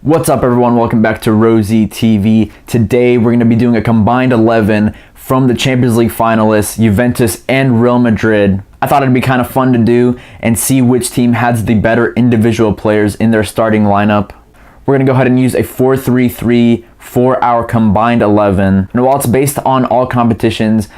What's up, everyone? Welcome back to Rosie TV. Today we're going to be doing a combined 11 from the Champions League finalists, Juventus and Real Madrid. I thought it'd be kind of fun to do and see which team has the better individual players in their starting lineup. We're going to go ahead and use a 4-3-3 for our combined 11. And while it's based on all competitions,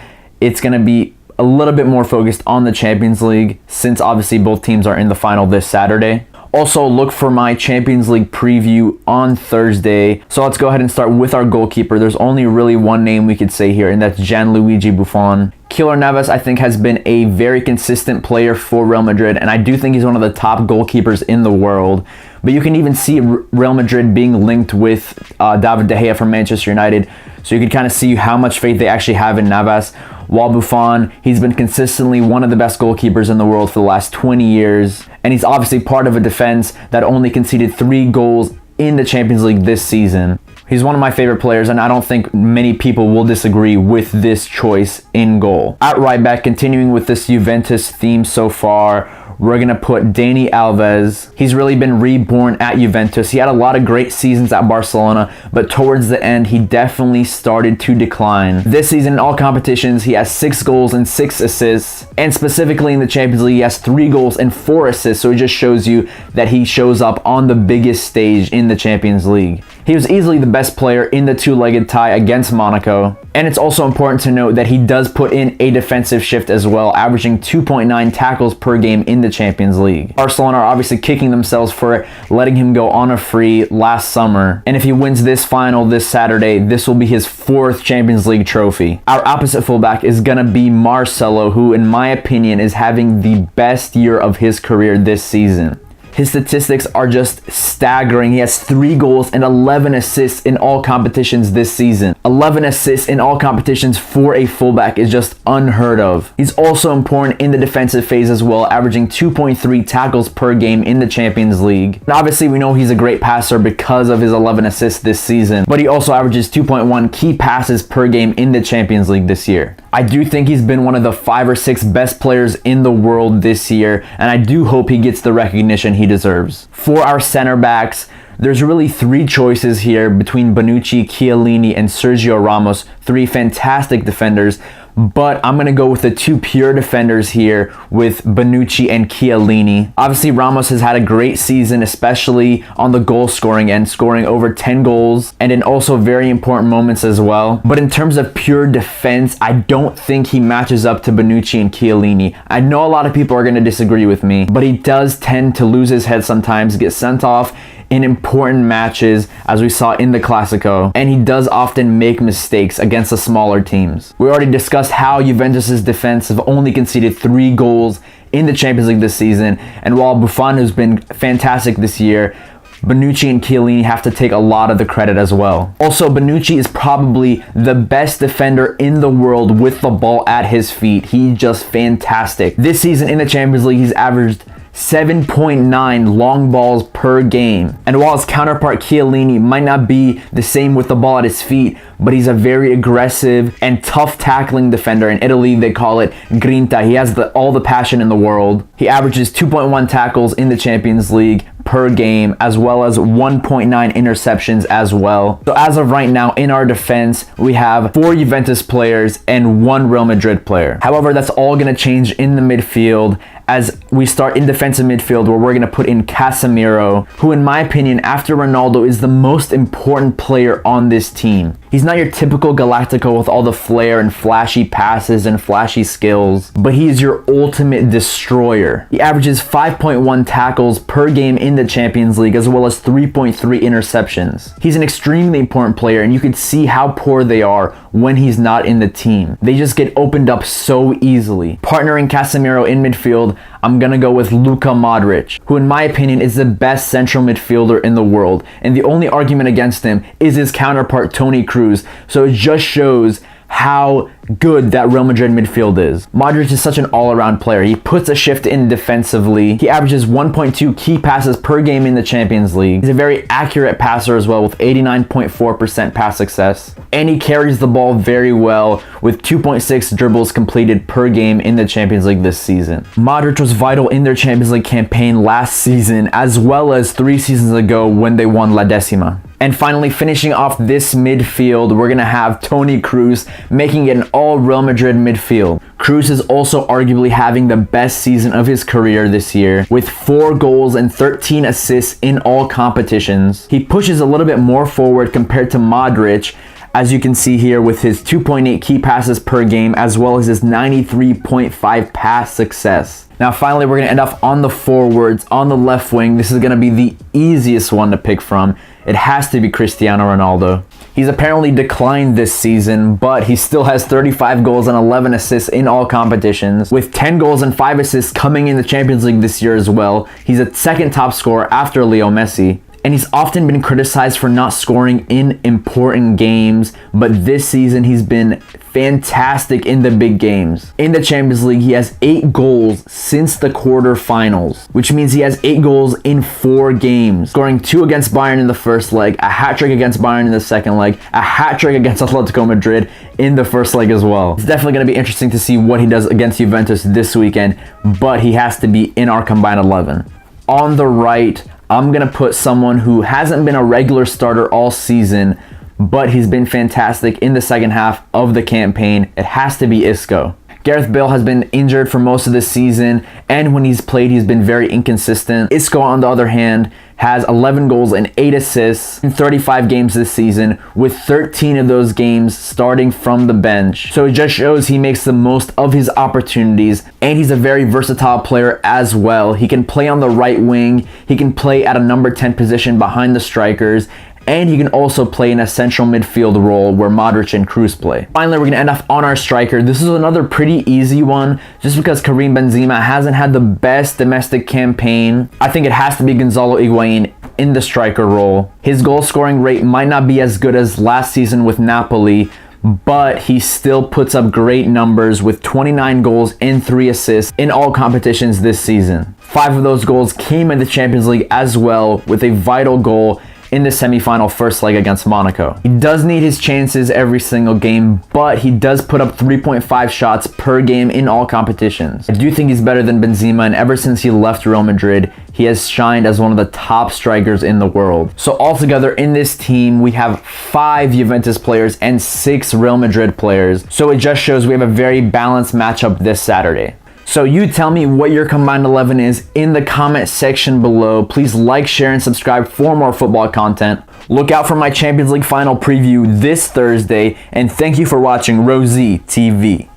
it's going to be a little bit more focused on the Champions League, since obviously both teams are in the final this Saturday. Also, look for my Champions League preview on Thursday. So let's go ahead and start with our goalkeeper. There's only really one name we could say here, and that's Gianluigi Buffon. Keylor Navas, I think, has been a very consistent player for Real Madrid, and I do think he's one of the top goalkeepers in the world. But you can even see Real Madrid being linked with David De Gea from Manchester United, so you can kind of see how much faith they actually have in Navas. While Buffon, he's been consistently one of the best goalkeepers in the world for the last 20 years, and he's obviously part of a defense that only conceded 3 goals in the Champions League this season. He's one of my favorite players, and I don't think many people will disagree with this choice in goal. At right back, continuing with this Juventus theme so far, we're going to put Dani Alves. He's really been reborn at Juventus. He had a lot of great seasons at Barcelona, but towards the end, he definitely started to decline. This season, in all competitions, he has 6 goals and 6 assists, and specifically in the Champions League, he has 3 goals and 4 assists, so it just shows you that he shows up on the biggest stage in the Champions League. He was easily the best player in the 2-legged tie against Monaco. And it's also important to note that he does put in a defensive shift as well, averaging 2.9 tackles per game in the Champions League. Barcelona are obviously kicking themselves for letting him go on a free last summer. And if he wins this final this Saturday, this will be his 4th Champions League trophy. Our opposite fullback is going to be Marcelo, who in my opinion is having the best year of his career this season. His statistics are just staggering. He has 3 goals and 11 assists in all competitions this season. 11 assists in all competitions for a fullback is just unheard of. He's also important in the defensive phase as well, averaging 2.3 tackles per game in the Champions League. And obviously, we know he's a great passer because of his 11 assists this season, but he also averages 2.1 key passes per game in the Champions League this year. I do think he's been one of the 5 or 6 best players in the world this year, and I do hope he gets the recognition he deserves. For our center backs, there's really 3 choices here between Bonucci, Chiellini, and Sergio Ramos. 3 fantastic defenders, but I'm going to go with the 2 pure defenders here with Bonucci and Chiellini. Obviously, Ramos has had a great season, especially on the goal scoring end, scoring over 10 goals and in also very important moments as well. But in terms of pure defense, I don't think he matches up to Bonucci and Chiellini. I know a lot of people are going to disagree with me, but he does tend to lose his head sometimes, get sent off in important matches, as we saw in the Clasico, and he does often make mistakes against the smaller teams. We already discussed how Juventus' defense have only conceded 3 goals in the Champions League this season, and while Buffon has been fantastic this year, Bonucci and Chiellini have to take a lot of the credit as well. Also, Bonucci is probably the best defender in the world with the ball at his feet. He's just fantastic. This season in the Champions League, he's averaged 7.9 long balls per game. And while his counterpart Chiellini might not be the same with the ball at his feet, but he's a very aggressive and tough tackling defender. In Italy, they call it grinta. He has all the passion in the world. He averages 2.1 tackles in the Champions League per game, as well as 1.9 interceptions as well. So as of right now, in our defense, we have 4 Juventus players and 1 Real Madrid player. However, that's all going to change in the midfield as we start in defensive midfield, where we're going to put in Casemiro, who in my opinion, after Ronaldo, is the most important player on this team. He's not your typical Galactico with all the flair and flashy passes and flashy skills, but he is your ultimate destroyer. He averages 5.1 tackles per game in the Champions League, as well as 3.3 interceptions. He's an extremely important player, and you can see how poor they are when he's not in the team. They just get opened up so easily. Partnering Casemiro in midfield, I'm going to go with Luka Modric, who in my opinion is the best central midfielder in the world, and the only argument against him is his counterpart Toni Kroos. So it just shows how good that Real Madrid midfield is. Modric is such an all-around player. He puts a shift in defensively. He averages 1.2 key passes per game in the Champions League. He's a very accurate passer as well with 89.4% pass success. And he carries the ball very well with 2.6 dribbles completed per game in the Champions League this season. Modric was vital in their Champions League campaign last season as well as 3 seasons ago when they won La Decima. And finally, finishing off this midfield, we're going to have Toni Kroos making it an all Real Madrid midfield. Kroos is also arguably having the best season of his career this year with 4 goals and 13 assists in all competitions. He pushes a little bit more forward compared to Modric, as you can see here with his 2.8 key passes per game as well as his 93.5 pass success. Now finally, we're going to end off on the forwards. On the left wing, this is going to be the easiest one to pick from. It has to be Cristiano Ronaldo. He's apparently declined this season, but he still has 35 goals and 11 assists in all competitions, with 10 goals and 5 assists coming in the Champions League this year as well. He's a second top scorer after Leo Messi. And he's often been criticized for not scoring in important games, but this season he's been fantastic in the big games. In the Champions League, he has 8 goals since the quarterfinals, which means he has 8 goals in 4 games, scoring 2 against Bayern in the first leg, a hat-trick against Bayern in the second leg, a hat-trick against Atletico Madrid in the first leg as well. It's definitely going to be interesting to see what he does against Juventus this weekend, but he has to be in our combined 11. On the right, I'm going to put someone who hasn't been a regular starter all season, but he's been fantastic in the second half of the campaign. It has to be Isco. Gareth Bale has been injured for most of the season, and when he's played, he's been very inconsistent. Isco, on the other hand, has 11 goals and 8 assists in 35 games this season, with 13 of those games starting from the bench. So it just shows he makes the most of his opportunities, and he's a very versatile player as well. He can play on the right wing, he can play at a number 10 position behind the strikers, and he can also play in a central midfield role where Modric and Kroos play. Finally, we're going to end off on our striker. This is another pretty easy one, just because Karim Benzema hasn't had the best domestic campaign. I think it has to be Gonzalo Higuain in the striker role. His goal scoring rate might not be as good as last season with Napoli, but he still puts up great numbers with 29 goals and 3 assists in all competitions this season. 5 of those goals came in the Champions League as well, with a vital goal in the semi-final first leg against Monaco. He does need his chances every single game, but he does put up 3.5 shots per game in all competitions. I do think he's better than Benzema, and ever since he left Real Madrid, he has shined as one of the top strikers in the world. So altogether in this team, we have 5 Juventus players and 6 Real Madrid players. So it just shows we have a very balanced matchup this Saturday. So you tell me what your combined 11 is in the comment section below. Please like, share, and subscribe for more football content. Look out for my Champions League final preview this Thursday, and thank you for watching Rosie TV.